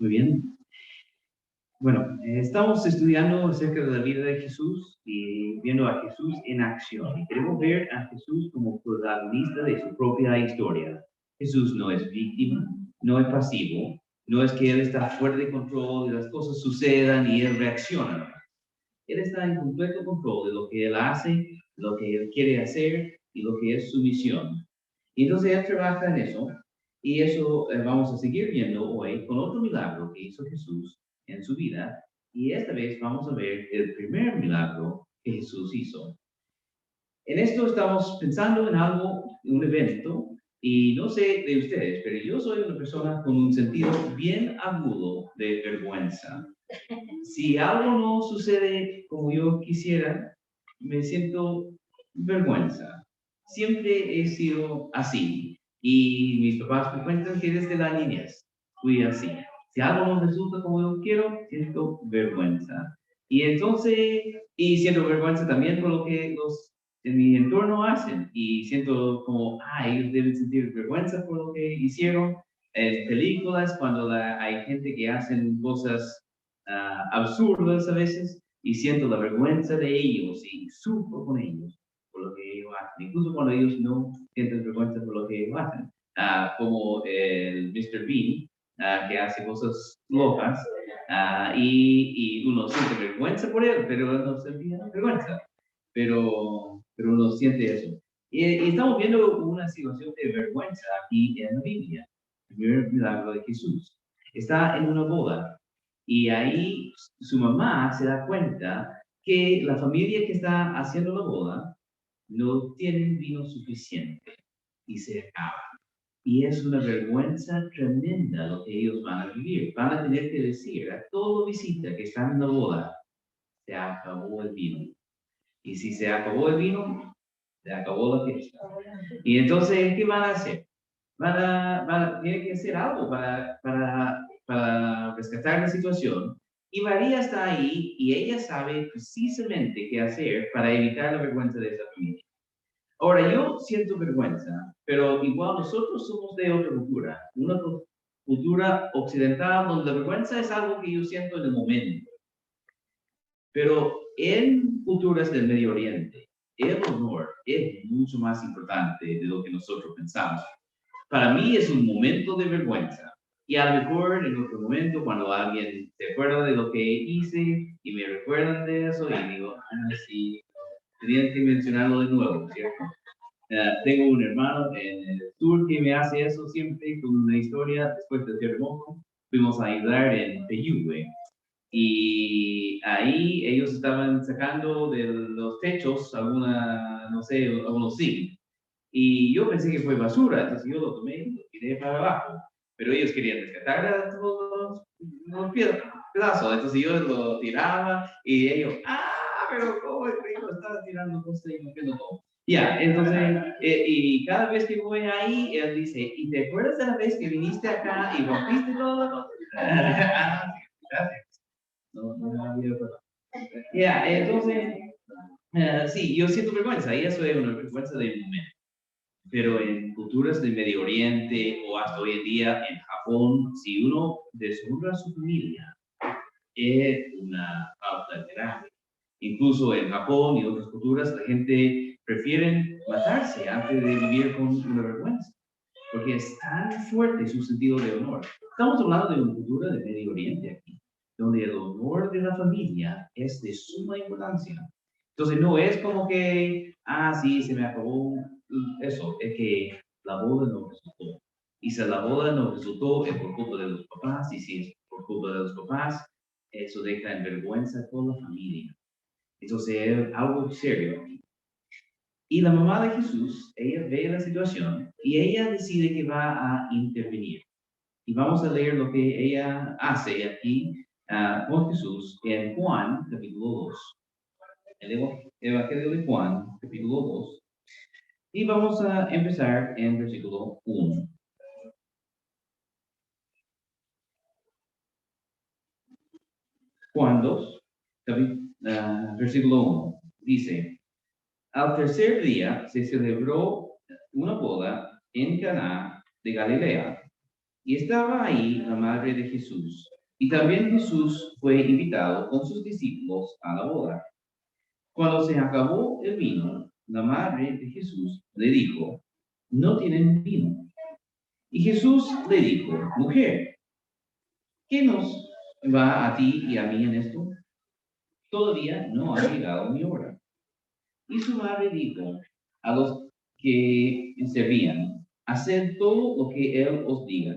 Muy bien. Bueno, estamos estudiando acerca de la vida de Jesús y viendo a Jesús en acción. Y queremos ver a Jesús como protagonista de su propia historia. Jesús no es víctima, no es pasivo, no es que Él está fuera de control y las cosas sucedan y Él reacciona. Él está en completo control de lo que Él hace, lo que Él quiere hacer y lo que es su misión. Y entonces Él trabaja en eso. Y eso vamos a seguir viendo hoy con otro milagro que hizo Jesús en su vida. Y esta vez vamos a ver el primer milagro que Jesús hizo. En esto estamos pensando en algo, un evento, y no sé de ustedes, pero yo soy una persona con un sentido bien agudo de vergüenza. Si algo no sucede como yo quisiera, me siento vergüenza. Siempre he sido así. Y mis papás me cuentan que desde la niñez fui así. Si algo no resulta como yo quiero, siento vergüenza. Y entonces, y siento vergüenza también por lo que los en mi entorno hacen. Y siento como, ellos deben sentir vergüenza por lo que hicieron. En películas, cuando hay gente que hacen cosas absurdas a veces, y siento la vergüenza de ellos y sufro con ellos por lo que ellos hacen, incluso cuando ellos no sienten vergüenza por lo que ellos hacen, como el Mr. Bean, que hace cosas locas, y uno siente vergüenza por él, pero no sentía vergüenza, pero uno siente eso. Y estamos viendo una situación de vergüenza aquí en la Biblia, el primer milagro de Jesús. Está en una boda y ahí su mamá se da cuenta que la familia que está haciendo la boda no tienen vino suficiente y se acaba. Y es una vergüenza tremenda lo que ellos van a vivir. Van a tener que decir a todo visita que está en la boda, se acabó el vino. Y si se acabó el vino, se acabó la fiesta. Y entonces, ¿qué van a hacer? Tienen que hacer algo para rescatar la situación. Y María está ahí y ella sabe precisamente qué hacer para evitar la vergüenza de esa familia. Ahora, yo siento vergüenza, pero igual nosotros somos de otra cultura, una cultura occidental donde la vergüenza es algo que yo siento en el momento. Pero en culturas del Medio Oriente, el honor es mucho más importante de lo que nosotros pensamos. Para mí es un momento de vergüenza. Y a lo mejor en otro momento, cuando alguien se acuerda de lo que hice y me recuerdan de eso, y digo, sí, tenían que mencionarlo de nuevo, ¿cierto? Tengo un hermano en el sur que me hace eso siempre con una historia después del terremoto. Fuimos a ayudar en Peyúgue. Y ahí ellos estaban sacando de los techos algunos zinc. Y yo pensé que fue basura, entonces yo lo tomé y lo tiré para abajo. Pero ellos querían rescatar a todos los pedazos, entonces yo lo tiraba y ellos, pero ¿cómo es que lo estaba tirando cosas y rompiendo todo? Ya, entonces, y cada vez que voy ahí, él dice, ¿y te acuerdas de la vez que viniste acá y rompiste todo? Gracias. No había verdad. Ya, entonces, sí, yo siento vergüenza y eso es una vergüenza del momento. Pero en culturas del Medio Oriente o hasta hoy en día en Japón, si uno deshonra a su familia, es una falta grave. Incluso en Japón y otras culturas, la gente prefiere matarse antes de vivir con una vergüenza, porque es tan fuerte su sentido de honor. Estamos hablando de una cultura del Medio Oriente aquí, donde el honor de la familia es de suma importancia. Entonces no es como que, sí, se me acabó eso, es que la boda no resultó. Y si la boda no resultó, es por culpa de los papás, y si es por culpa de los papás, eso deja en vergüenza a toda la familia. Entonces es algo serio. Y la mamá de Jesús, ella ve la situación y ella decide que va a intervenir. Y vamos a leer lo que ella hace aquí con Jesús en Juan, capítulo 2. El Evangelio de Juan, capítulo 2. Y vamos a empezar en versículo 1. Juan 2, versículo 1. Dice, al tercer día se celebró una boda en Caná de Galilea y estaba ahí la madre de Jesús. Y también Jesús fue invitado con sus discípulos a la boda. Cuando se acabó el vino, la madre de Jesús le dijo, no tienen vino. Y Jesús le dijo, mujer, ¿qué nos va a ti y a mí en esto? Todavía no ha llegado mi hora. Y su madre dijo a los que servían, haced todo lo que él os diga.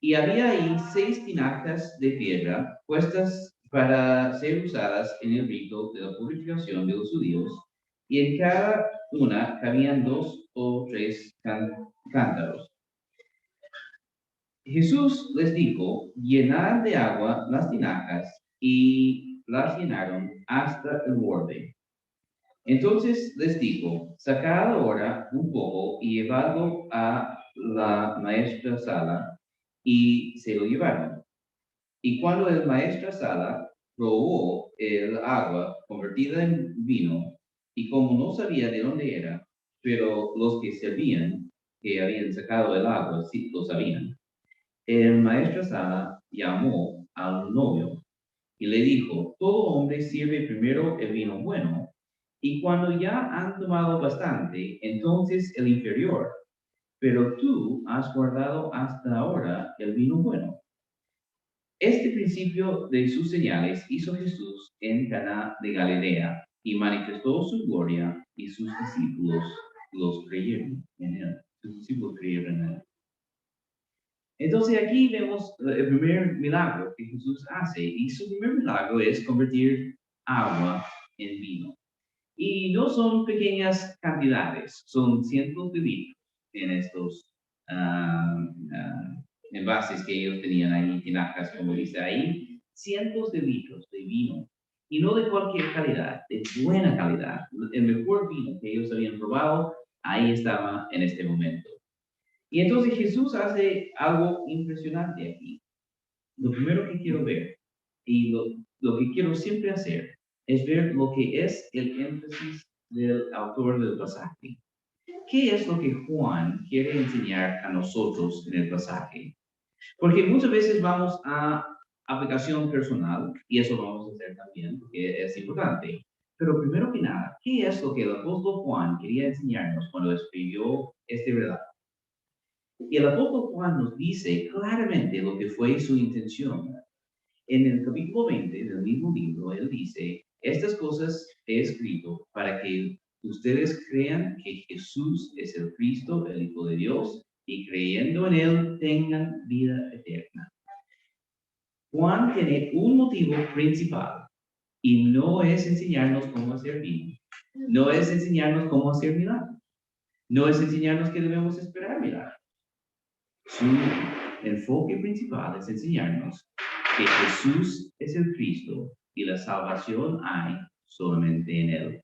Y había ahí 6 tinajas de piedra puestas para ser usadas en el rito de la purificación de los judíos, y en cada una cabían 2 o 3 cántaros. Jesús les dijo, llenad de agua las tinajas, y las llenaron hasta el borde. Entonces les dijo, sacad ahora un poco y llevadlo a la maestra sala, y se lo llevaron. Y cuando el maestra sala probó el agua convertida en vino, y como no sabía de dónde era, pero los que servían, que habían sacado el agua, sí lo sabían, el maestro sala llamó al novio y le dijo, todo hombre sirve primero el vino bueno, y cuando ya han tomado bastante, entonces el inferior. Pero tú has guardado hasta ahora el vino bueno. Este principio de sus señales hizo Jesús en Caná de Galilea y manifestó su gloria y sus discípulos los creyeron en él. Sus discípulos creyeron en él. Entonces aquí vemos el primer milagro que Jesús hace y su primer milagro es convertir agua en vino. Y no son pequeñas cantidades, son cientos de litros en estos envases que ellos tenían ahí, tinajas, como dice ahí, cientos de litros de vino. Y no de cualquier calidad, de buena calidad. El mejor vino que ellos habían probado, ahí estaba en este momento. Y entonces Jesús hace algo impresionante aquí. Lo primero que quiero ver y lo que quiero siempre hacer es ver lo que es el énfasis del autor del pasaje. ¿Qué es lo que Juan quiere enseñar a nosotros en el pasaje? Porque muchas veces vamos a aplicación personal y eso lo vamos a hacer también porque es importante. Pero primero que nada, ¿qué es lo que el apóstol Juan quería enseñarnos cuando escribió este relato? Y el apóstol Juan nos dice claramente lo que fue su intención. En el capítulo 20 del mismo libro, él dice, estas cosas he escrito para que ustedes crean que Jesús es el Cristo, el Hijo de Dios, y creyendo en él tengan vida eterna. Juan tiene un motivo principal y no es enseñarnos cómo hacer vino, no es enseñarnos cómo hacer milagros, no es enseñarnos que debemos esperar milagros. Su enfoque principal es enseñarnos que Jesús es el Cristo y la salvación hay solamente en Él.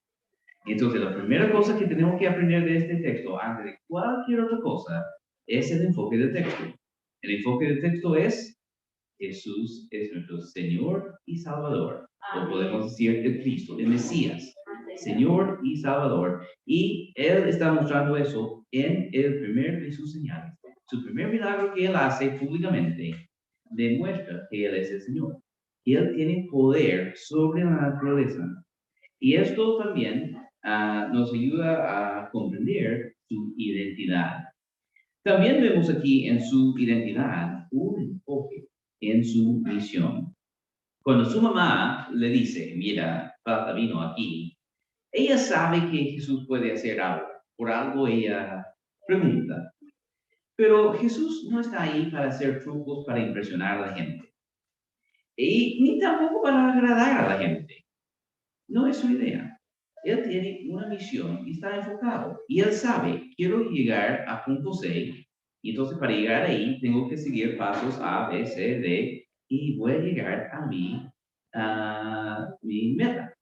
Entonces, la primera cosa que tenemos que aprender de este texto, antes de cualquier otra cosa, es el enfoque del texto. El enfoque del texto es Jesús es nuestro Señor y Salvador. O podemos decir el Cristo, el Mesías, Señor y Salvador. Y Él está mostrando eso en el primer de sus señales. Su primer milagro que Él hace públicamente demuestra que Él es el Señor. Y Él tiene poder sobre la naturaleza. Y esto también nos ayuda a comprender su identidad. También vemos aquí en su identidad un enfoque en su misión. Cuando su mamá le dice, mira, falta vino aquí, ella sabe que Jesús puede hacer algo. Por algo ella pregunta. Pero Jesús no está ahí para hacer trucos para impresionar a la gente. Y ni tampoco para agradar a la gente. No es su idea. Él tiene una misión y está enfocado. Y él sabe, quiero llegar a punto C. Y entonces para llegar ahí tengo que seguir pasos A, B, C, D. Y voy a llegar a mi meta.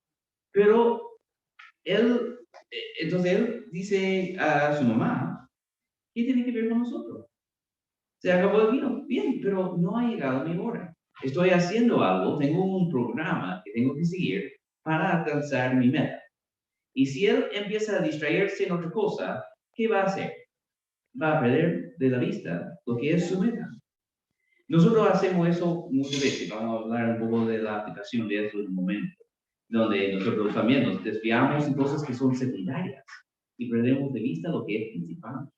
Pero entonces él dice a su mamá, ¿qué tiene que ver con nosotros? Se acabó el vino. Bien, pero no ha llegado mi hora. Estoy haciendo algo, tengo un programa que tengo que seguir para alcanzar mi meta. Y si él empieza a distraerse en otra cosa, ¿qué va a hacer? Va a perder de la vista lo que es su meta. Nosotros hacemos eso muchas veces. Vamos a hablar un poco de la aplicación de eso en un momento, donde nosotros también nos desviamos en cosas que son secundarias y perdemos de vista lo que es principal.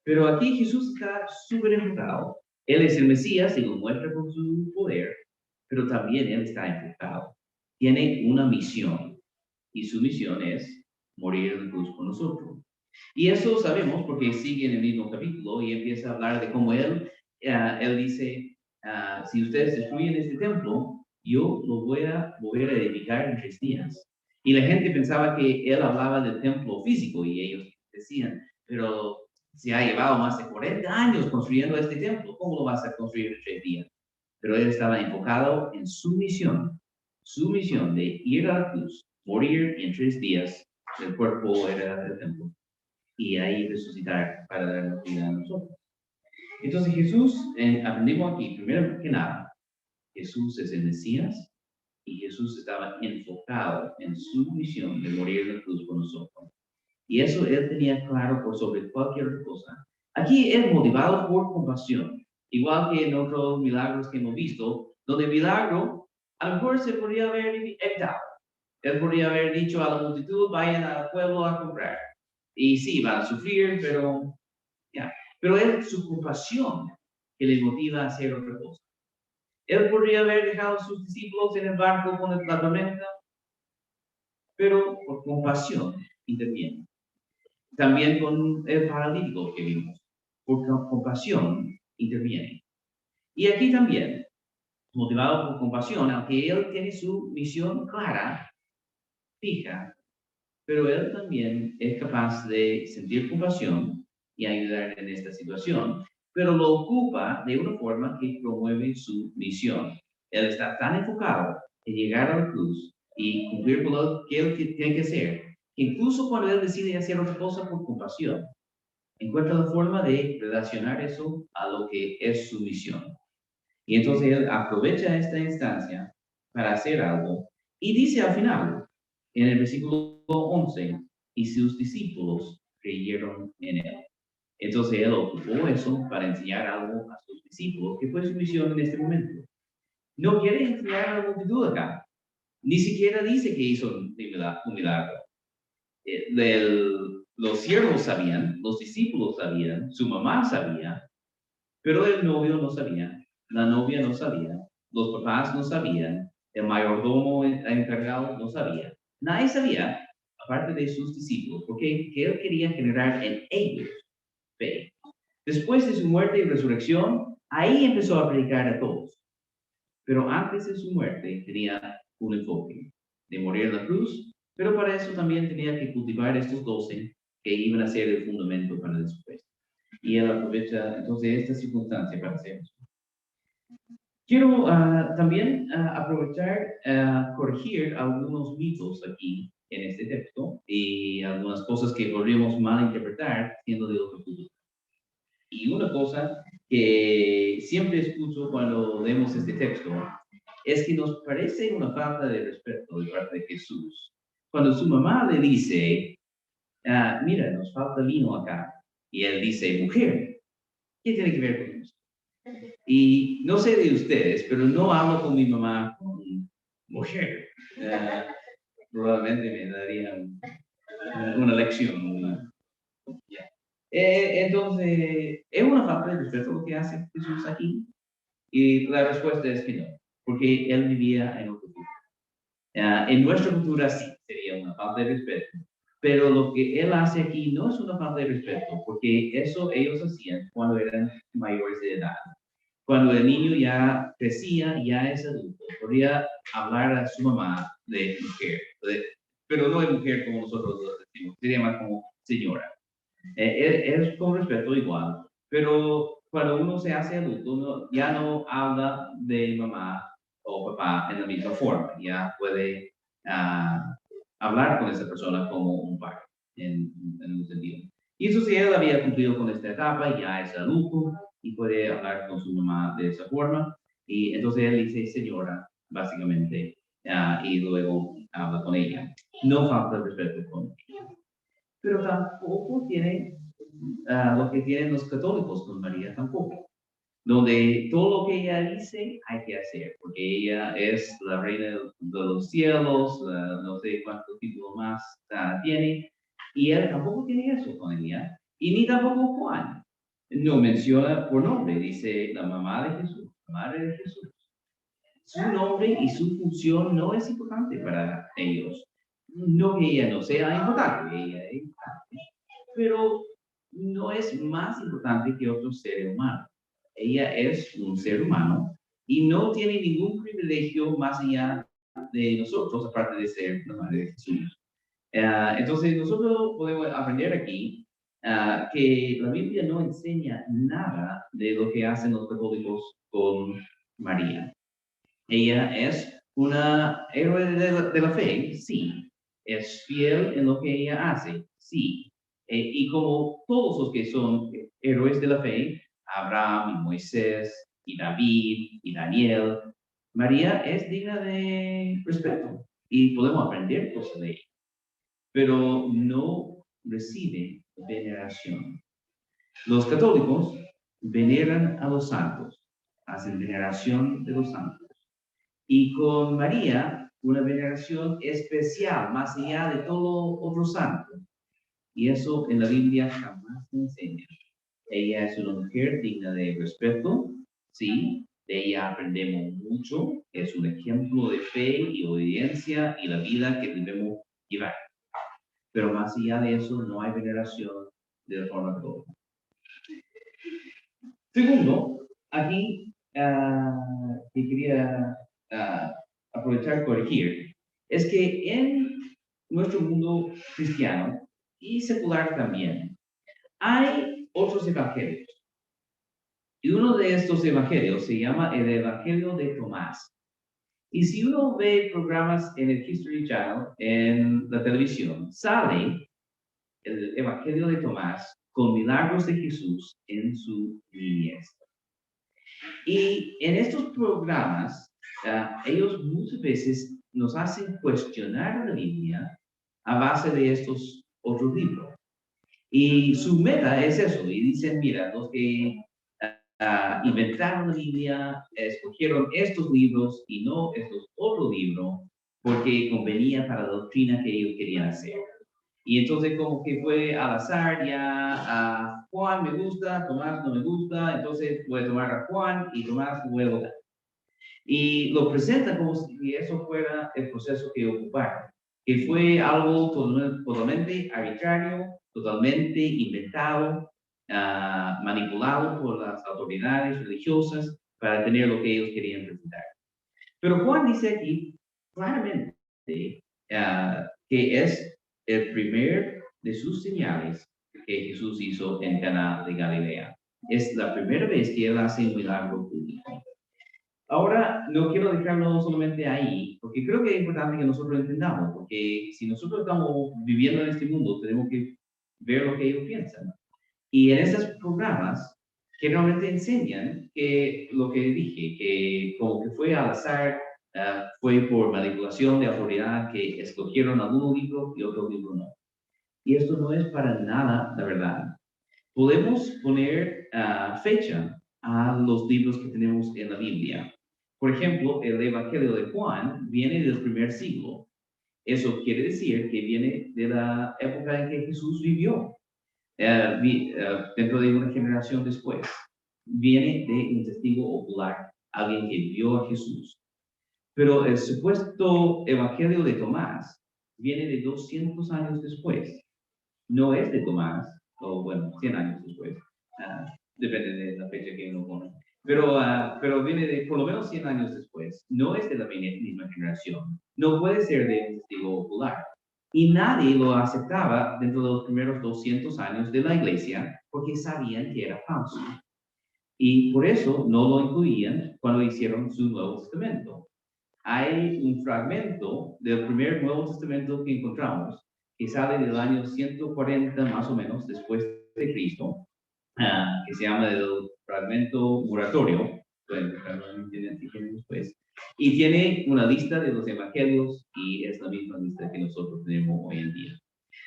Pero aquí Jesús está súper enfocado. Él es el Mesías y lo muestra con su poder, pero también Él está enfocado. Tiene una misión y su misión es morir en la cruz por nosotros. Y eso sabemos porque sigue en el mismo capítulo y empieza a hablar de cómo él dice, si ustedes destruyen este templo, yo lo voy a volver a edificar en 3 días. Y la gente pensaba que él hablaba del templo físico y ellos decían, pero se ha llevado más de 40 años construyendo este templo, ¿cómo lo vas a construir en 3 días? Pero él estaba enfocado en su misión de ir a la cruz, morir y en 3 días el cuerpo era del templo y ahí resucitar para darnos vida a nosotros. Entonces Jesús, aprendimos aquí, primero que nada, Jesús es el Mesías y Jesús estaba enfocado en su misión de morir en la cruz por nosotros. Y eso él tenía claro por sobre cualquier cosa. Aquí es motivado por compasión, igual que en otros milagros que hemos visto, donde el milagro a lo mejor se podría haber evitado. Él podría haber dicho a la multitud, vayan al pueblo a comprar. Y sí, van a sufrir, pero ya. Pero es su compasión que le motiva a hacer otra cosa. Él podría haber dejado a sus discípulos en el barco con la tormenta, pero por compasión interviene. También con el paralítico que vimos, por compasión interviene. Y aquí también, motivado por compasión, aunque él tiene su misión clara, fija, pero él también es capaz de sentir compasión y ayudar en esta situación, pero lo ocupa de una forma que promueve su misión. Él está tan enfocado en llegar a la cruz y cumplir con lo que él tiene que hacer, que incluso cuando él decide hacer otra cosa por compasión, encuentra la forma de relacionar eso a lo que es su misión. Y entonces él aprovecha esta instancia para hacer algo y dice al final, en el versículo 11, y sus discípulos creyeron en él. Entonces él ocupó eso para enseñar algo a sus discípulos, que fue su misión en este momento. No quiere enseñar a la multitud acá. Ni siquiera dice que hizo un milagro. Los siervos sabían, los discípulos sabían, su mamá sabía, pero el novio no sabía, la novia no sabía, los papás no sabían, el mayordomo encargado no sabía. Nadie sabía, aparte de sus discípulos, porque él quería generar en ellos fe. Después de su muerte y resurrección, ahí empezó a predicar a todos. Pero antes de su muerte tenía un enfoque de morir en la cruz, pero para eso también tenía que cultivar estos 12 que iban a ser el fundamento para después. Y él aprovecha entonces esta circunstancia para hacer eso. Quiero también aprovechar corregir algunos mitos aquí en este texto y algunas cosas que podríamos malinterpretar siendo de otro cultura. Y una cosa que siempre escucho cuando leemos este texto es que nos parece una falta de respeto de parte de Jesús. Cuando su mamá le dice, mira, nos falta vino acá, y él dice, mujer, ¿qué tiene que ver con eso? Y no sé de ustedes, pero no hablo con mi mamá con mujer. Probablemente me darían una lección. Entonces, ¿es una falta de respeto lo que hace Jesús aquí? Y la respuesta es que no, porque él vivía en otra cultura. En nuestra cultura sí, sería una falta de respeto. Pero lo que él hace aquí no es una falta de respeto, porque eso ellos hacían cuando eran mayores de edad. Cuando el niño ya crecía, ya es adulto, podría hablar a su mamá de mujer, pero no de mujer como nosotros lo decimos, sería más como señora. Es con respeto igual, pero cuando uno se hace adulto, uno ya no habla de mamá o papá en la misma forma, ya puede hablar con esa persona como un padre, en un sentido. Y eso sí, él había cumplido con esta etapa, ya es adulto y puede hablar con su mamá de esa forma. Y entonces él dice señora, básicamente, y luego habla con ella. No falta el respeto con ella. Pero tampoco tiene lo que tienen los católicos con María, tampoco. donde todo lo que ella dice hay que hacer, porque ella es la reina de los cielos, no sé cuántos títulos más tiene, y él tampoco tiene eso con ella, y ni tampoco Juan. No menciona por nombre, dice la mamá de Jesús, la madre de Jesús. Su nombre y su función no es importante para ellos. No que ella no sea importante, ella es importante, pero no es más importante que otro ser humano. Ella es un ser humano y no tiene ningún privilegio más allá de nosotros, aparte de ser la madre de Jesús. Entonces, nosotros podemos aprender aquí que la Biblia no enseña nada de lo que hacen los católicos con María. Ella es una héroe de la fe, sí. Es fiel en lo que ella hace, sí. Y como todos los que son héroes de la fe, Abraham y Moisés y David y Daniel, María es digna de respeto y podemos aprender cosas de ella, pero no recibe veneración. Los católicos veneran a los santos, hacen veneración de los santos. Y con María, una veneración especial, más allá de todo otro santo. Y eso en la Biblia jamás se enseña. Ella es una mujer digna de respeto, sí, de ella aprendemos mucho, es un ejemplo de fe y obediencia y la vida que debemos llevar. Pero más allá de eso, no hay veneración de la forma católica. Segundo, aquí que quería aprovechar y corregir, es que en nuestro mundo cristiano y secular también, hay otros evangelios. Y uno de estos evangelios se llama el Evangelio de Tomás. Y si uno ve programas en el History Channel, en la televisión, sale el Evangelio de Tomás con milagros de Jesús en su niñez. Y en estos programas, ellos muchas veces nos hacen cuestionar la Biblia a base de estos otros libros. Y su meta es eso, y dicen, mira, los que inventaron la Biblia escogieron estos libros y no estos otros libros porque convenía para la doctrina que ellos querían hacer. Y entonces como que fue al azar, ya a Juan me gusta, Tomás no me gusta, entonces voy a tomar a Juan y Tomás voy a votar. Y lo presenta como si eso fuera el proceso que ocuparon, que fue algo totalmente arbitrario, totalmente inventado, manipulado por las autoridades religiosas para tener lo que ellos querían presentar. Pero Juan dice aquí claramente que es el primer de sus señales que Jesús hizo en Caná de Galilea. Es la primera vez que él hace un milagro público. Ahora, no quiero dejarlo solamente ahí, porque creo que es importante que nosotros entendamos, porque si nosotros estamos viviendo en este mundo, tenemos que ver lo que ellos piensan. Y en estos programas, generalmente enseñan que lo que dije, que como que fue al azar, fue por manipulación de autoridad que escogieron algunos libros y otros libros no. Y esto no es para nada la verdad. Podemos poner fecha a los libros que tenemos en la Biblia. Por ejemplo, el Evangelio de Juan viene del primer siglo. Eso quiere decir que viene de la época en que Jesús vivió, dentro de una generación después. Viene de un testigo ocular, alguien que vio a Jesús. Pero el supuesto Evangelio de Tomás viene de 200 años después. No es de Tomás, o bueno, 100 años después. Depende de la fecha que uno pone. Pero viene de por lo menos 100 años después. No es de la misma generación. No puede ser de un testigo ocular. Y nadie lo aceptaba dentro de los primeros 200 años de la iglesia porque sabían que era falso. Y por eso no lo incluían cuando hicieron su Nuevo Testamento. Hay un fragmento del primer Nuevo Testamento que encontramos que sale del año 140 más o menos después de Cristo, que se llama el fragmento moratorio, después, y tiene una lista de los evangelios y es la misma lista que nosotros tenemos hoy en día.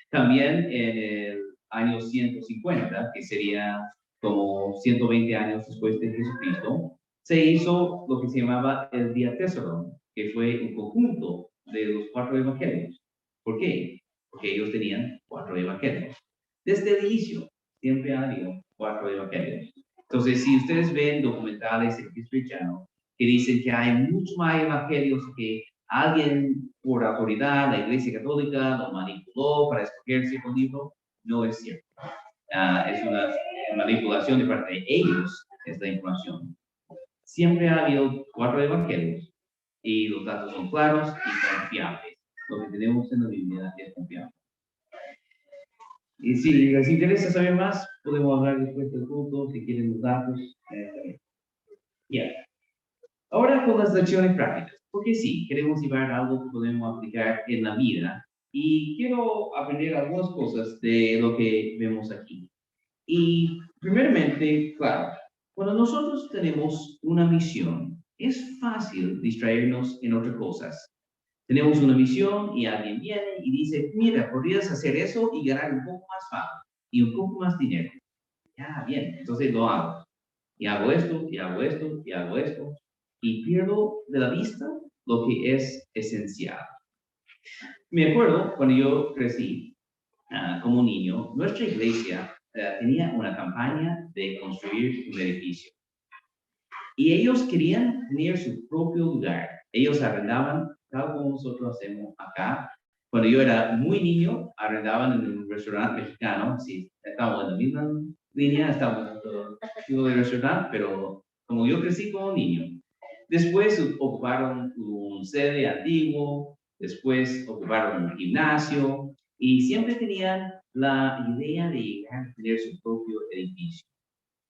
También en el año 150, que sería como 120 años después de Jesucristo, se hizo lo que se llamaba el Diatessaron, que fue un conjunto de los 4 evangelios. ¿Por qué? Porque ellos tenían 4 evangelios. Desde el inicio, siempre ha habido 4 evangelios. Entonces, si ustedes ven documentales en cristiano que dicen que hay muchos más evangelios que alguien por autoridad, la Iglesia Católica, lo manipuló para escoger cierto libro, no es cierto. Es una manipulación de parte de ellos, esta información. Siempre ha habido 4 evangelios y los datos son claros y confiables. Lo que tenemos en la Biblia es confiable. Y si les interesa saber más, podemos hablar después del culto, si quieren los datos. Ya. Ahora con las lecciones prácticas, porque sí, queremos llevar algo que podemos aplicar en la vida y quiero aprender algunas cosas de lo que vemos aquí. Y primeramente, claro, cuando nosotros tenemos una misión, es fácil distraernos en otras cosas. Tenemos una misión y alguien viene y dice, mira, podrías hacer eso y ganar un poco más fama y un poco más dinero. Ya, bien, entonces lo hago. Y hago esto, y hago esto, y hago esto. Y pierdo de la vista lo que es esencial. Me acuerdo cuando yo crecí como niño, nuestra iglesia tenía una campaña de construir un edificio. Y ellos querían tener su propio lugar. Ellos arrendaban, tal como nosotros hacemos acá. Cuando yo era muy niño, arrendaban en un restaurante mexicano. Sí, estamos en la misma línea, estamos en todo tipo de restaurante, pero como yo crecí como niño. Después ocuparon un sede antiguo, después ocuparon un gimnasio y siempre tenían la idea de llegar a tener su propio edificio.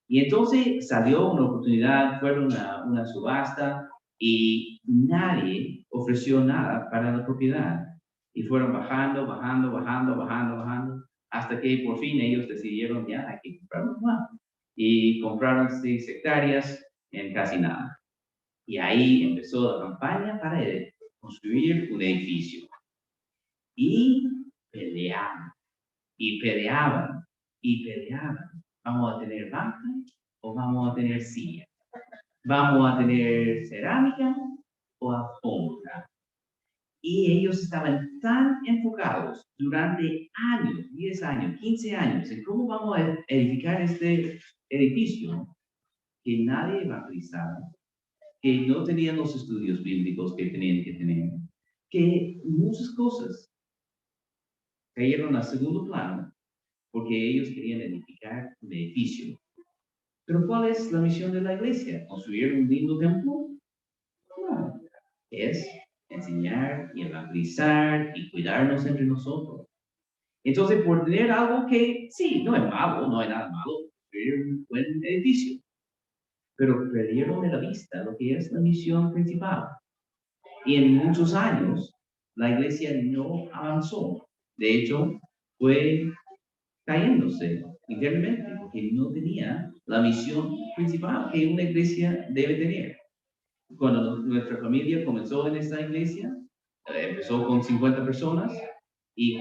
Y entonces salió una oportunidad, fue una subasta y nadie ofreció nada para la propiedad. Y fueron bajando, bajando, bajando, bajando, bajando, hasta que por fin ellos decidieron, ya, hay que comprar más. Y compraron 6 hectáreas en casi nada. Y ahí empezó la campaña para construir un edificio. Y peleaban, y peleaban, y peleaban. ¿Vamos a tener banca o vamos a tener silla? ¿Vamos a tener cerámica o alfombra? Y ellos estaban tan enfocados durante años, 10 años, 15 años, en cómo vamos a edificar este edificio, que nadie evangelizaba, que no tenían los estudios bíblicos que tenían que tener, que muchas cosas cayeron a segundo plano porque ellos querían edificar un edificio. Pero ¿cuál es la misión de la iglesia? ¿Construir un lindo templo? No, es enseñar y evangelizar y cuidarnos entre nosotros. Entonces, por tener algo que, sí, no es malo, no hay nada malo, construir un buen edificio, pero perdieron de la vista lo que es la misión principal. Y en muchos años, la iglesia no avanzó. De hecho, fue cayéndose internamente porque no tenía la misión principal que una iglesia debe tener. Cuando nuestra familia comenzó en esta iglesia, empezó con 50 personas y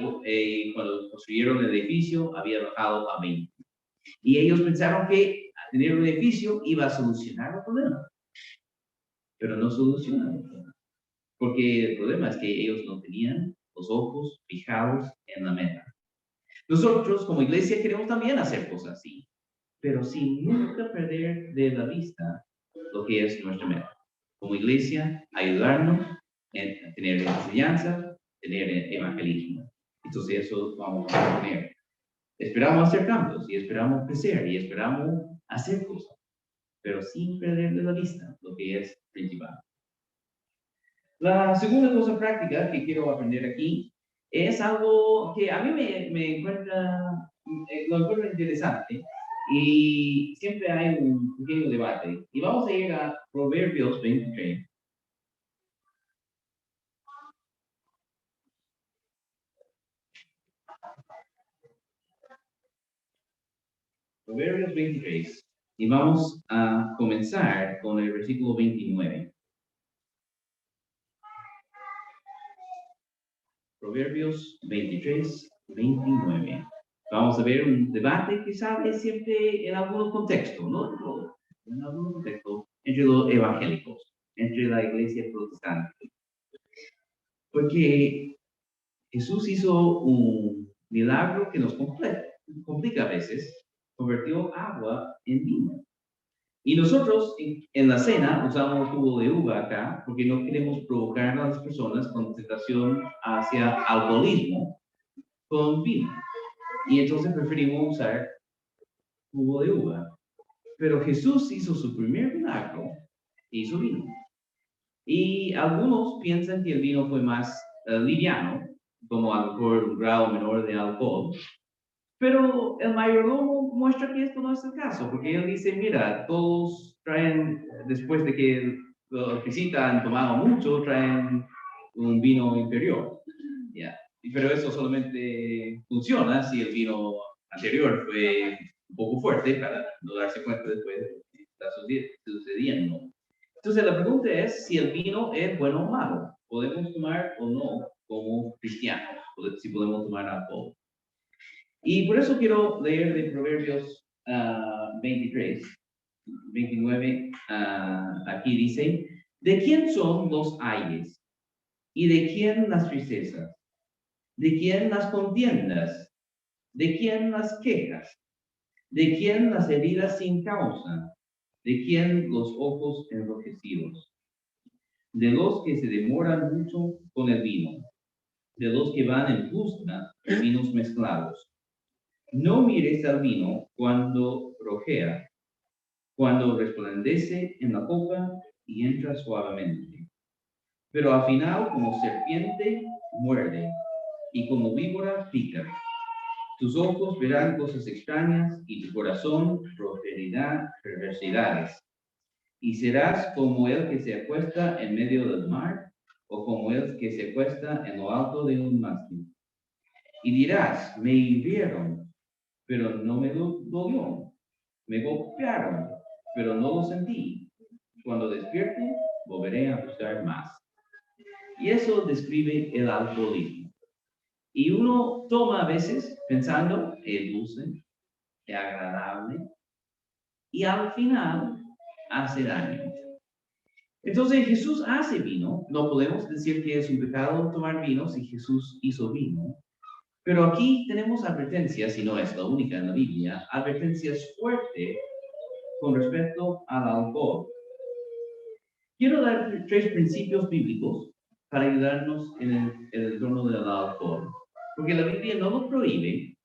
cuando construyeron el edificio había bajado a 20. Y ellos pensaron que tener un edificio iba a solucionar el problema, pero no soluciona el problema. Porque el problema es que ellos no tenían los ojos fijados en la meta. Nosotros como iglesia queremos también hacer cosas así, pero sin nunca perder de la vista lo que es nuestra meta. Como iglesia, ayudarnos en tener enseñanza, tener evangelismo. Entonces eso vamos a tener. Esperamos hacer cambios y esperamos crecer y esperamos hacer cosas, pero sin perder de la vista lo que es principal. La segunda cosa práctica que quiero aprender aquí es algo que a mí lo encuentro interesante y siempre hay un pequeño debate. Y vamos a ir a Proverbios 23. Proverbios 23. Y vamos a comenzar con el versículo 29. Proverbios 23, 29. Vamos a ver un debate que sale siempre en algunos contextos, no en todos, en algunos contextos, entre los evangélicos, entre la iglesia protestante. Porque Jesús hizo un milagro que nos complica a veces, convirtió agua en vino. Y nosotros en la cena usamos jugo de uva acá porque no queremos provocar a las personas con tentación hacia alcoholismo con vino. Y entonces preferimos usar jugo de uva. Pero Jesús hizo su primer milagro e hizo vino. Y algunos piensan que el vino fue más liviano, como a lo mejor un grado menor de alcohol. Pero el mayordomo muestra que esto no es el caso, porque él dice, mira, todos traen, después de que los que sí han tomado mucho, traen un vino inferior. Yeah. Pero eso solamente funciona si el vino anterior fue un poco fuerte para no darse cuenta después de lo que está sucediendo. Entonces la pregunta es si el vino es bueno o malo. ¿Podemos tomar o no como cristianos? Si podemos tomar alcohol. Y por eso quiero leer de Proverbios 23, 29. Aquí dice, ¿de quién son los ayes? ¿Y de quién las tristezas? ¿De quién las contiendas? ¿De quién las quejas? ¿De quién las heridas sin causa? ¿De quién los ojos enrojecidos? De los que se demoran mucho con el vino, de los que van en busca de vinos mezclados. No mires al vino cuando rojea, cuando resplandece en la copa y entra suavemente. Pero al final, como serpiente, muerde, y como víbora, pica. Tus ojos verán cosas extrañas, y tu corazón proferirá perversidades. Y serás como el que se acuesta en medio del mar, o como el que se acuesta en lo alto de un mástil. Y dirás, me hirieron, pero no me dolió. Me golpearon, pero no lo sentí. Cuando despierte, volveré a buscar más. Y eso describe el alcoholismo. Y uno toma a veces pensando, es dulce, es agradable, y al final hace daño. Entonces Jesús hace vino. No podemos decir que es un pecado tomar vino si Jesús hizo vino. Pero aquí tenemos advertencias, y no es la única en la Biblia, advertencias fuertes con respecto al alcohol. Quiero dar 3 principios bíblicos para ayudarnos en el entorno del alcohol. Porque la Biblia no lo prohíbe,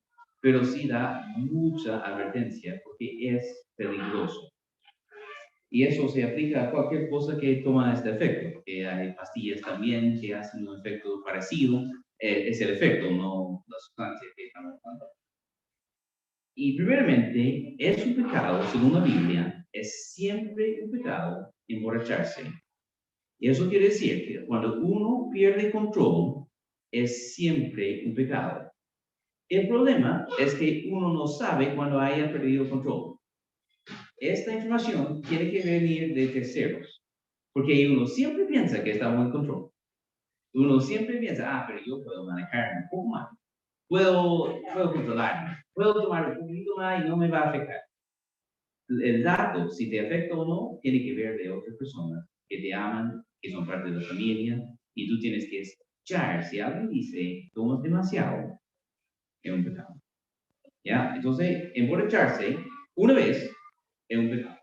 pero sí da mucha advertencia porque es peligroso. Y eso se aplica a cualquier cosa que toma este efecto, porque hay pastillas también que hacen un efecto parecido. Es el efecto, no la sustancia que estamos hablando. Y primeramente, es un pecado, según la Biblia, es siempre un pecado emborracharse. Y eso quiere decir que cuando uno pierde control, es siempre un pecado. El problema es que uno no sabe cuando haya perdido control. Esta información tiene que venir de terceros, porque uno siempre piensa que estamos en control. Uno siempre piensa, pero yo puedo manejarme un poco más. Puedo controlarme. Puedo tomar un poquito más y no me va a afectar. El dato, si te afecta o no, tiene que ver de otras personas que te aman, que son parte de la familia, y tú tienes que escuchar. Si alguien dice, tomas demasiado, es un pecado. ¿Ya? Entonces, emborracharse una vez es un pecado.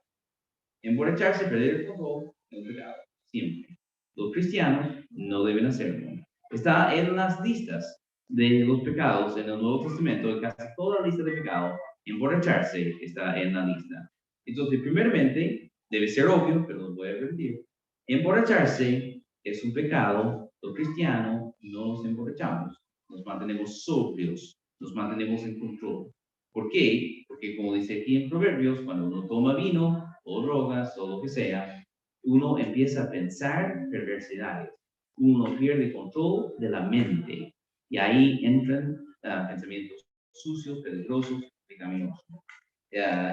Emborracharse, perder el control, es un pecado. Siempre. Los cristianos no deben hacerlo. Está en las listas de los pecados en el Nuevo Testamento, en casi toda la lista de pecados, emborracharse está en la lista. Entonces, primeramente, debe ser obvio, pero lo voy a repetir. Emborracharse es un pecado. Los cristianos no nos emborrachamos. Nos mantenemos sobrios, nos mantenemos en control. ¿Por qué? Porque como dice aquí en Proverbios, cuando uno toma vino o drogas o lo que sea, uno empieza a pensar perversidades. Uno pierde control de la mente. Y ahí entran pensamientos sucios, peligrosos, pecaminosos.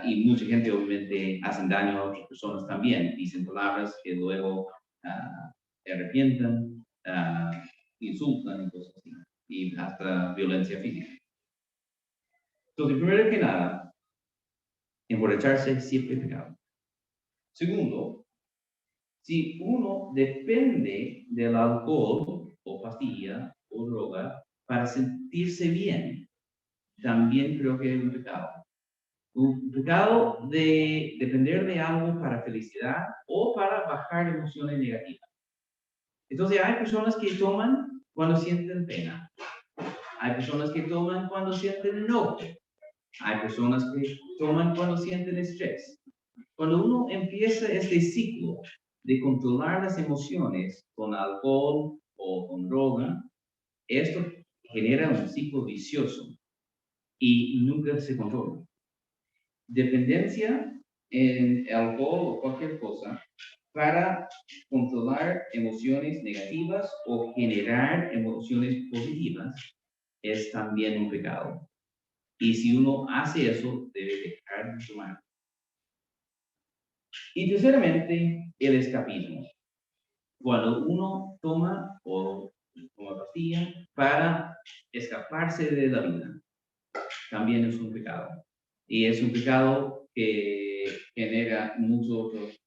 Y mucha gente obviamente hacen daño a otras personas también. Dicen palabras que luego se arrepientan, insultan y cosas así. Y hasta violencia física. Entonces, primero que nada, emborracharse siempre es pecado. Segundo, si uno depende del alcohol o pastilla o droga para sentirse bien, también creo que es un pecado. Un pecado de depender de algo para felicidad o para bajar emociones negativas. Entonces hay personas que toman cuando sienten pena. Hay personas que toman cuando sienten enojo. Hay personas que toman cuando sienten estrés. Cuando uno empieza este ciclo de controlar las emociones con alcohol o con droga, esto genera un ciclo vicioso y nunca se controla. Dependencia en alcohol o cualquier cosa para controlar emociones negativas o generar emociones positivas es también un pecado. Y si uno hace eso, debe dejar de tomar. Y terceramente, el escapismo. Cuando uno toma o toma pastilla para escaparse de la vida, también es un pecado. Y es un pecado que genera muchos otros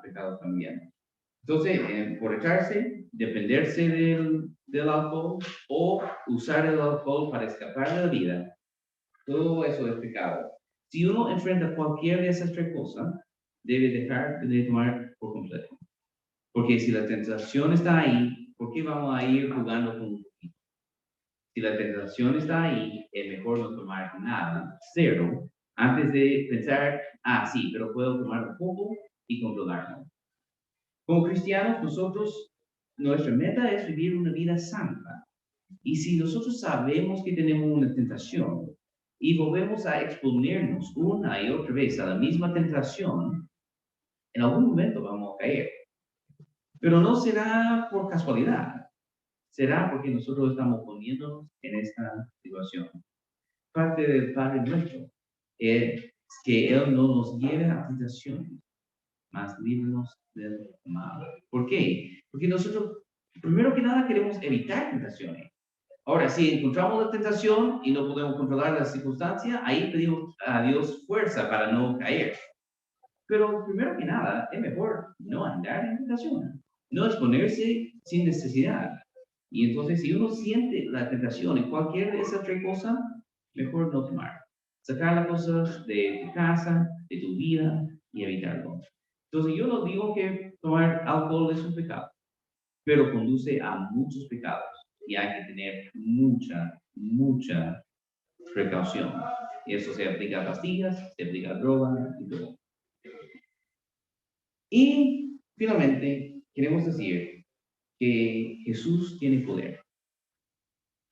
pecados también. Entonces, emborracharse, dependerse del alcohol o usar el alcohol para escapar de la vida, todo eso es pecado. Si uno enfrenta cualquier de esas tres cosas, debe dejar de tomar por completo. Porque si la tentación está ahí, ¿por qué vamos a ir jugando con un poquito? Si la tentación está ahí, es mejor no tomar nada, cero, antes de pensar, sí, pero puedo tomar un poco y controlarlo. Como cristianos, nuestra meta es vivir una vida santa. Y si nosotros sabemos que tenemos una tentación y volvemos a exponernos una y otra vez a la misma tentación, en algún momento vamos a caer. Pero no será por casualidad, será porque nosotros estamos poniéndonos en esta situación. Parte del Padre nuestro es que Él no nos lleve a tentaciones, más líbranos del mal. ¿Por qué? Porque nosotros, primero que nada, queremos evitar tentaciones. Ahora, si encontramos la tentación y no podemos controlar la circunstancia, ahí pedimos a Dios fuerza para no caer. Pero primero que nada, es mejor no andar en tentación, no exponerse sin necesidad. Y entonces, si uno siente la tentación en cualquier de esas tres cosas, mejor no tomar. Sacar las cosas de tu casa, de tu vida y evitarlo. Entonces, yo no digo que tomar alcohol es un pecado, pero conduce a muchos pecados y hay que tener mucha precaución. Y eso se aplica a pastillas, se aplica a drogas y todo. Y finalmente, queremos decir que Jesús tiene poder.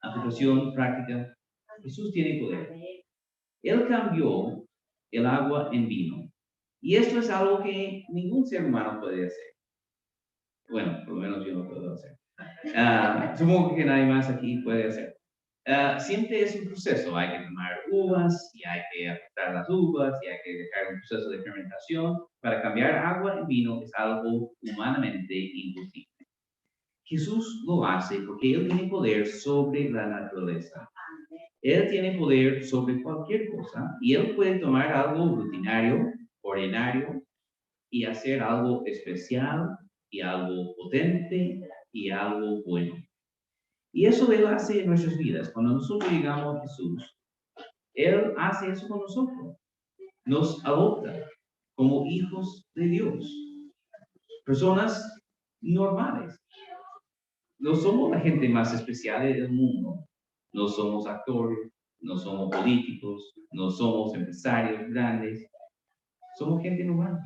Aplicación práctica. Jesús tiene poder. Él cambió el agua en vino. Y esto es algo que ningún ser humano puede hacer. Bueno, por lo menos yo no puedo hacer. Supongo que nadie más aquí puede hacer. Siempre es un proceso. Hay que tomar uvas y hay que afectar las uvas y hay que dejar un proceso de fermentación. Para cambiar agua en vino es algo humanamente imposible. Jesús lo hace porque Él tiene poder sobre la naturaleza. Él tiene poder sobre cualquier cosa y Él puede tomar algo rutinario, ordinario y hacer algo especial y algo potente y algo bueno. Y eso Él hace en nuestras vidas. Cuando nosotros llegamos a Jesús, Él hace eso con nosotros. Nos adopta como hijos de Dios. Personas normales. No somos la gente más especial del mundo. No somos actores, no somos políticos, no somos empresarios grandes. Somos gente normal.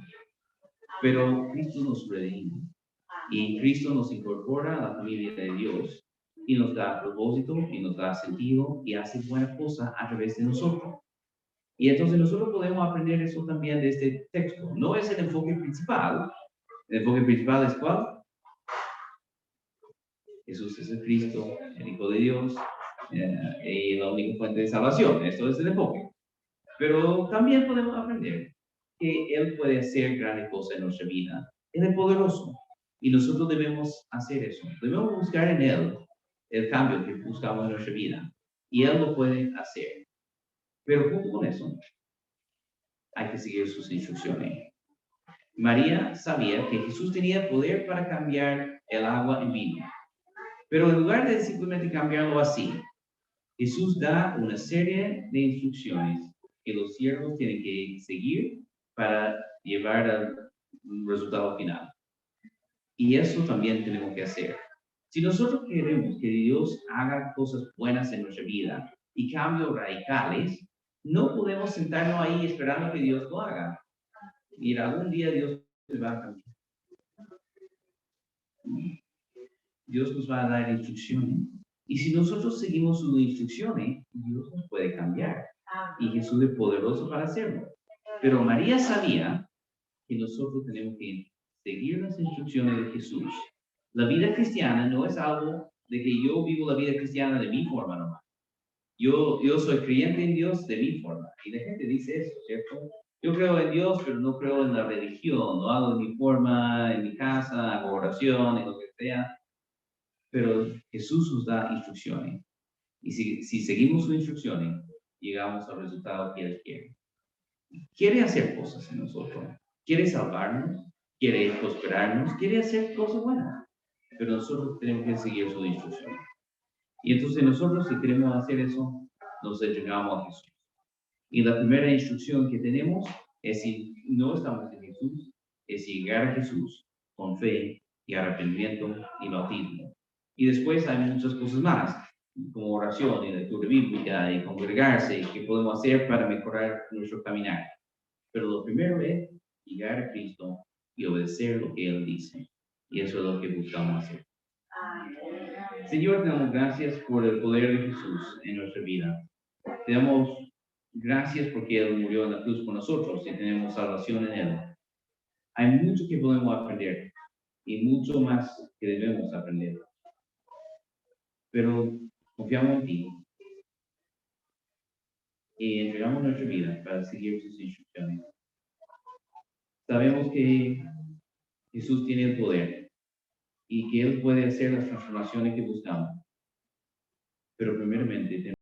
Pero Cristo nos redime. Y Cristo nos incorpora a la familia de Dios y nos da propósito y nos da sentido y hace buenas cosas a través de nosotros. Y entonces nosotros podemos aprender eso también de este texto. No es el enfoque principal. El enfoque principal es ¿cuál? Jesús es el Cristo, el Hijo de Dios, y la única fuente de salvación. Esto es el enfoque. Pero también podemos aprender que Él puede hacer grandes cosas en nuestra vida. Él es poderoso. Y nosotros debemos hacer eso. Debemos buscar en Él el cambio que buscamos en nuestra vida. Y Él lo puede hacer. Pero junto con eso, hay que seguir sus instrucciones. María sabía que Jesús tenía poder para cambiar el agua en vino. Pero en lugar de simplemente cambiarlo así, Jesús da una serie de instrucciones que los siervos tienen que seguir para llevar al resultado final. Y eso también tenemos que hacer. Si nosotros queremos que Dios haga cosas buenas en nuestra vida y cambios radicales, no podemos sentarnos ahí esperando que Dios lo haga. Y algún día Dios se va a cambiar. Dios nos va a dar instrucciones. Y si nosotros seguimos sus instrucciones, Dios nos puede cambiar. Y Jesús es poderoso para hacerlo. Pero María sabía que nosotros tenemos que seguir las instrucciones de Jesús. La vida cristiana no es algo de que yo vivo la vida cristiana de mi forma nomás. Yo soy creyente en Dios de mi forma. Y la gente dice eso, ¿cierto? Yo creo en Dios, pero no creo en la religión. Lo hago de mi forma, en mi casa, hago oración, en lo que sea. Pero Jesús nos da instrucciones. Y si seguimos sus instrucciones, llegamos al resultado que Él quiere. Quiere hacer cosas en nosotros. Quiere salvarnos, quiere prosperarnos, quiere hacer cosas buenas. Pero nosotros tenemos que seguir sus instrucciones. Y entonces nosotros, si queremos hacer eso, nos entregamos a Jesús. Y la primera instrucción que tenemos es, si no estamos en Jesús, es llegar a Jesús con fe y arrepentimiento y bautismo. Y después hay muchas cosas más, como oración y lectura bíblica y congregarse, que podemos hacer para mejorar nuestro caminar. Pero lo primero es llegar a Cristo y obedecer lo que Él dice. Y eso es lo que buscamos hacer. Señor, te damos gracias por el poder de Jesús en nuestra vida. Te damos gracias porque Él murió en la cruz por nosotros y tenemos salvación en Él. Hay mucho que podemos aprender y mucho más que debemos aprender. Pero confiamos en ti y entregamos nuestra vida para seguir sus instrucciones. Sabemos que Jesús tiene el poder y que Él puede hacer las transformaciones que buscamos. Pero primeramente